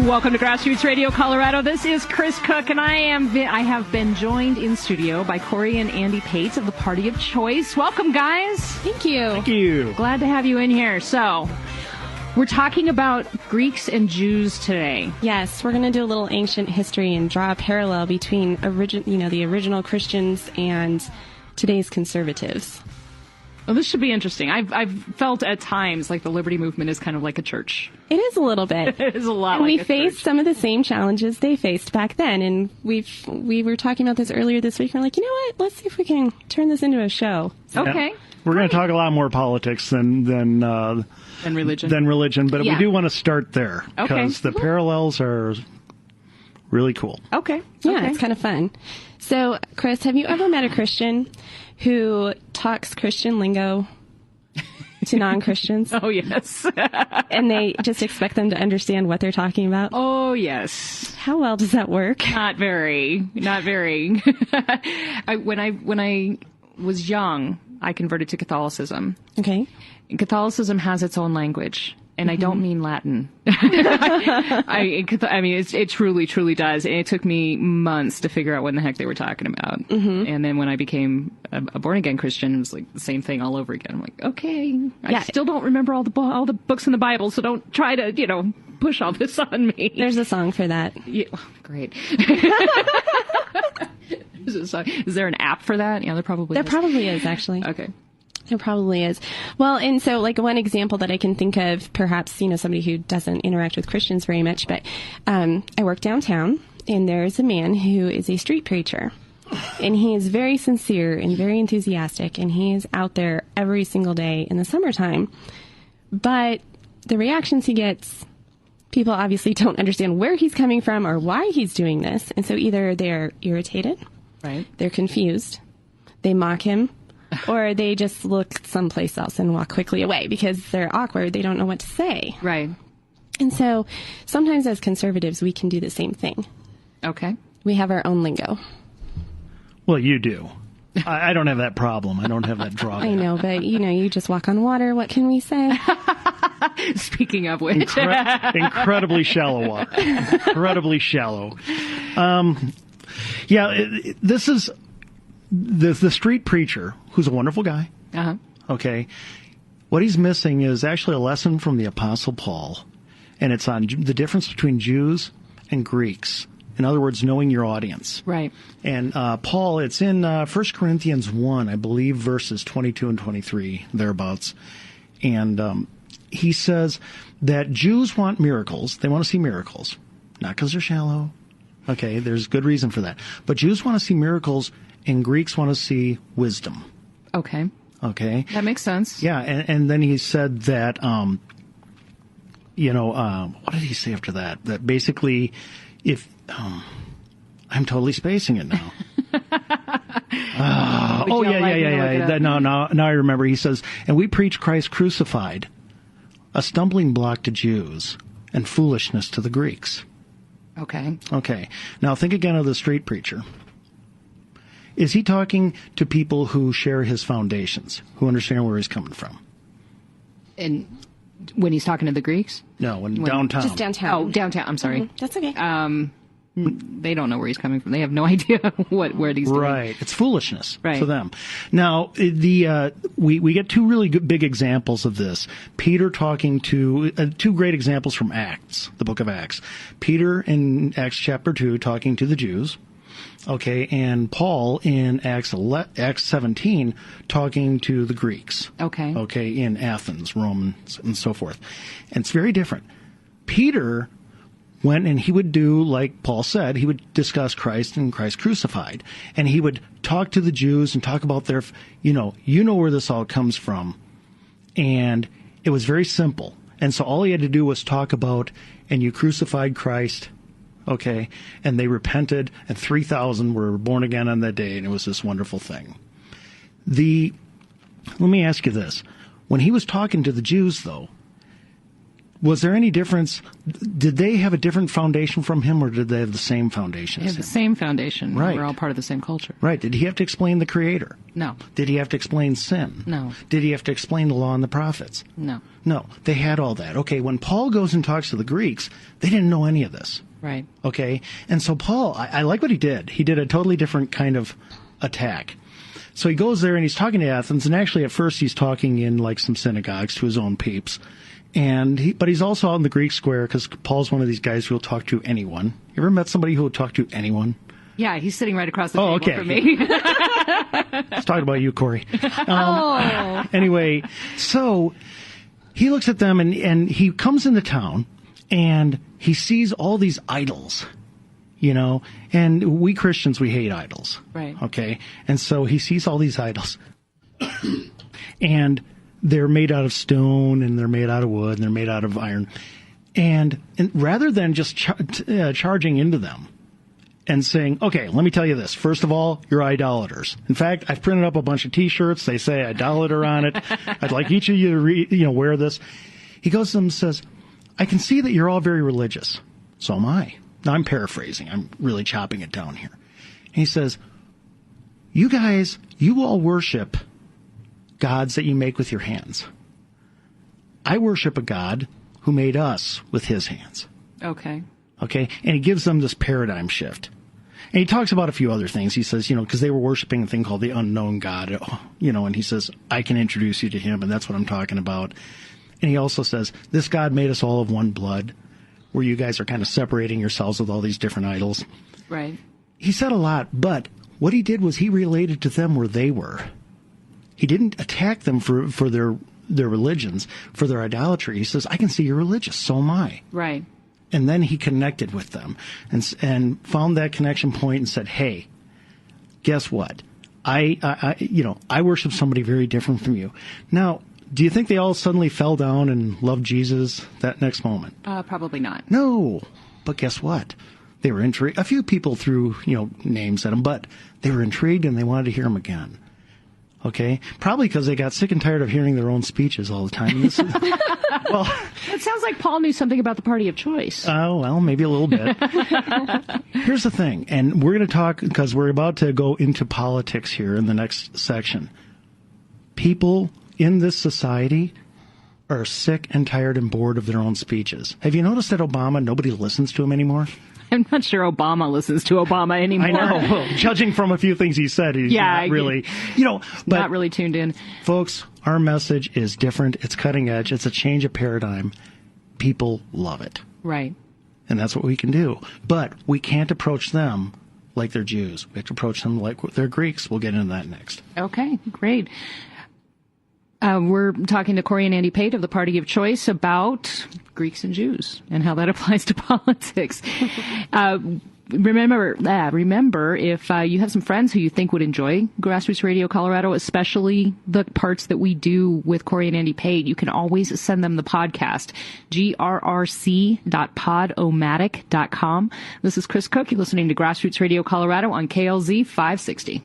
Welcome to Grassroots Radio Colorado. This is Kris Cook, and I have been joined in studio by Cori and Andy Pates of the Party of Choice. Welcome, guys. Thank you. Thank you. Glad to have you in here. So, we're talking about Greeks and Jews today. Yes, we're going to do a little ancient history and draw a parallel between the original Christians and today's conservatives. Well, this should be interesting. I've felt at times like the Liberty Movement is kind of like a church. It is a little bit. It is a lot and like we a faced church. some of the same challenges they faced back then. And we were talking about this earlier this week. And we're like, you know what? Let's see if we can turn this into a show. Okay. Yeah. We're going to talk a lot more politics than religion. But we do want to start there because the parallels are really cool. Okay. Yeah, it's kind of fun. So, Kris, have you ever met a Christian who talks Christian lingo to non-Christians? Oh, yes. And they just expect them to understand what they're talking about? Oh, yes. How well does that work? Not very. When I was young, I converted to Catholicism. Okay. And Catholicism has its own language. And I don't mean Latin. I mean, it truly, truly does. And it took me months to figure out what in the heck they were talking about. Mm-hmm. And then when I became a born-again Christian, it was like the same thing all over again. I'm like, okay, I still don't remember all the books in the Bible, so don't try to, push all this on me. There's a song for that. Yeah, great. Is there an app for that? Yeah, there probably is, actually. Okay. There probably is. Well, and so like one example that I can think of, perhaps, somebody who doesn't interact with Christians very much, but I work downtown, and there's a man who is a street preacher. And he is very sincere and very enthusiastic, and he is out there every single day in the summertime. But the reactions he gets, people obviously don't understand where he's coming from or why he's doing this. And so either they're irritated, right? They're confused, they mock him, or they just look someplace else and walk quickly away because they're awkward. They don't know what to say. Right. And so sometimes as conservatives, we can do the same thing. Okay. We have our own lingo. Well, you do. I don't have that problem. I don't have that drawback. I know, but, you just walk on water. What can we say? Speaking of which. Incredibly shallow water. Incredibly shallow. This is the street preacher, who's a wonderful guy. Uh-huh. Okay. What he's missing is actually a lesson from the Apostle Paul, and it's on the difference between Jews and Greeks. In other words, knowing your audience. Right. And Paul, it's in 1 Corinthians 1, I believe, verses 22 and 23, thereabouts. And he says that Jews want miracles. They want to see miracles. Not because they're shallow. Okay, there's good reason for that. But Jews want to see miracles, and Greeks want to see wisdom. Okay. Okay. That makes sense. Yeah, and then he said that, what did he say after that? That basically, if, I'm totally spacing it now. Now I remember. He says, and we preach Christ crucified, a stumbling block to Jews and foolishness to the Greeks. Okay. Okay. Now think again of the street preacher. Is he talking to people who share his foundations, who understand where he's coming from? And when he's talking to the Greeks? No, downtown. Just downtown. Oh, downtown. I'm sorry. Mm-hmm. That's okay. They don't know where he's coming from. They have no idea where he's doing. Right. It's foolishness to them. Now, we get two really big examples of this. Peter talking to two great examples from Acts, the book of Acts. Peter in Acts chapter 2 talking to the Jews. Okay, and Paul in Acts 17 talking to the Greeks. Okay. Okay, in Athens, Romans, and so forth. And it's very different. Peter went and he would do, like Paul said, he would discuss Christ and Christ crucified. And he would talk to the Jews and talk about their, you know where this all comes from. And it was very simple. And so all he had to do was talk about, and you crucified Christ. Okay, and they repented, and 3,000 were born again on that day, and it was this wonderful thing. Let me ask you this. When he was talking to the Jews, though, Was there any difference? Did they have a different foundation from him, or did they have the same foundation? They have the same foundation. Right. We're all part of the same culture. Right. Did he have to explain the Creator? No. Did he have to explain sin? No. Did he have to explain the law and the prophets? No. No. They had all that. Okay, when Paul goes and talks to the Greeks, they didn't know any of this. Right. Okay? And so Paul, I like what he did. He did a totally different kind of attack. So he goes there and he's talking to Athens, and actually at first he's talking in like some synagogues to his own peeps. But he's also out in the Greek square because Paul's one of these guys who will talk to anyone. You ever met somebody who will talk to anyone? Yeah, he's sitting right across the table from me. Let's talk about you, Cori. Anyway, so he looks at them and he comes into town and he sees all these idols, you know, and we Christians, we hate idols. Right. Okay. And so he sees all these idols and they're made out of stone, and they're made out of wood, and they're made out of iron. And rather than just charging into them and saying, okay, let me tell you this. First of all, you're idolaters. In fact, I've printed up a bunch of T-shirts. They say idolater on it. I'd like each of you to wear this. He goes to them and says, I can see that you're all very religious. So am I. Now, I'm paraphrasing. I'm really chopping it down here. And he says, you guys, you all worship gods that you make with your hands. I worship a God who made us with his hands. Okay. Okay? And he gives them this paradigm shift. And he talks about a few other things. He says, because they were worshiping a thing called the unknown God, and he says, I can introduce you to him, and that's what I'm talking about. And he also says, this God made us all of one blood, where you guys are kind of separating yourselves with all these different idols. Right. He said a lot, but what he did was he related to them where they were. He didn't attack them for their religions, for their idolatry. He says, I can see you're religious, so am I. Right. And then he connected with them and found that connection point and said, hey, guess what? I worship somebody very different from you. Now, do you think they all suddenly fell down and loved Jesus that next moment? Probably not. No. But guess what? They were intrigued. A few people threw, names at him, but they were intrigued and they wanted to hear him again. Okay? Probably because they got sick and tired of hearing their own speeches all the time. Well, it sounds like Paul knew something about the party of choice. Oh, well, maybe a little bit. Here's the thing, and we're going to talk, because we're about to go into politics here in the next section. People in this society are sick and tired and bored of their own speeches. Have you noticed that Obama, nobody listens to him anymore? I'm not sure Obama listens to Obama anymore. I know. Well, judging from a few things he said, he's not really, but not really tuned in. Folks, our message is different. It's cutting edge. It's a change of paradigm. People love it. Right. And that's what we can do. But we can't approach them like they're Jews. We have to approach them like they're Greeks. We'll get into that next. Okay, great. We're talking to Cori and Andy Pate of the Party of Choice about Greeks and Jews and how that applies to politics. Remember, if you have some friends who you think would enjoy Grassroots Radio Colorado, especially the parts that we do with Cori and Andy Pate, you can always send them the podcast, grrc.podomatic.com. This is Kris Cook. You're listening to Grassroots Radio Colorado on KLZ 560.